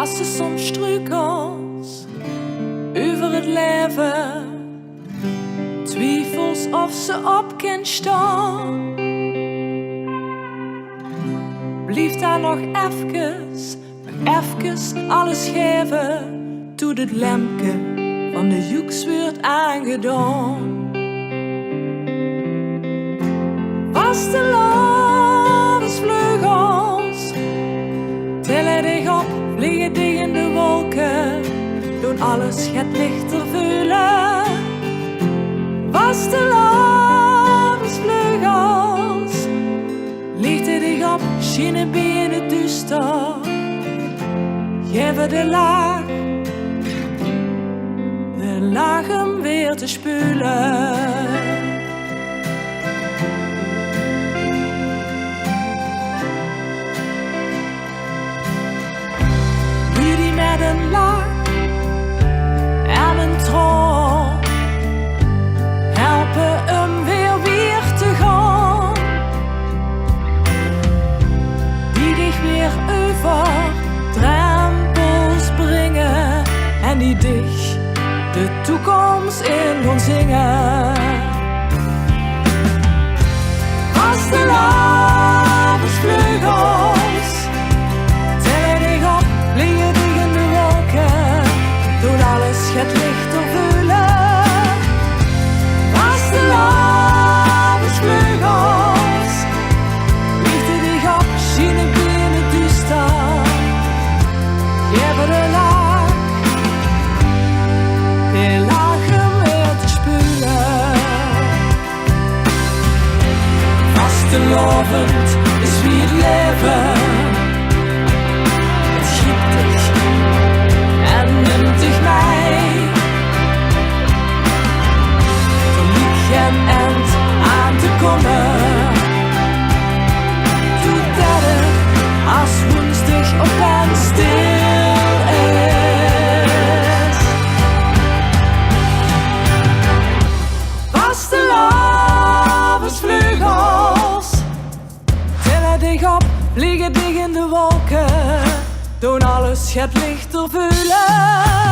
als ze soms struikels over het leven, twijfels of ze op kan staan. Blijf daar nog even alles geven, toen het lampje van de joeks wordt aangedaan. Was de lovensvleugels, tillen dich op, vliegen dich in de wolken, doen alles het lichter voelen. Was de lovensvleugels, lichten dich op, schijnen bij in het duister, geven de laag hem weer te spullen. Jullie met een lach en een trouw helpen hem weer te gaan. Die dich weer over drempels brengen en die dich de toekomst in gaan zingen. Als de lovensvleugels tillen dich op, vliegen dich in de wolken, doen alles het lichter voelen. Als de lovensvleugels lichten dich op, schijnen bij in het duister, geven de lagen weer te spulen. Vastelovend is wie het leven. Het schiept dich en neemt dich mee. Er liegt geen eind aan te komen. Doet dat het als woensdag op en stil is. De lovensvleugels tillen dich op, vliegen dich in de wolken, doen alles het lichter voelen.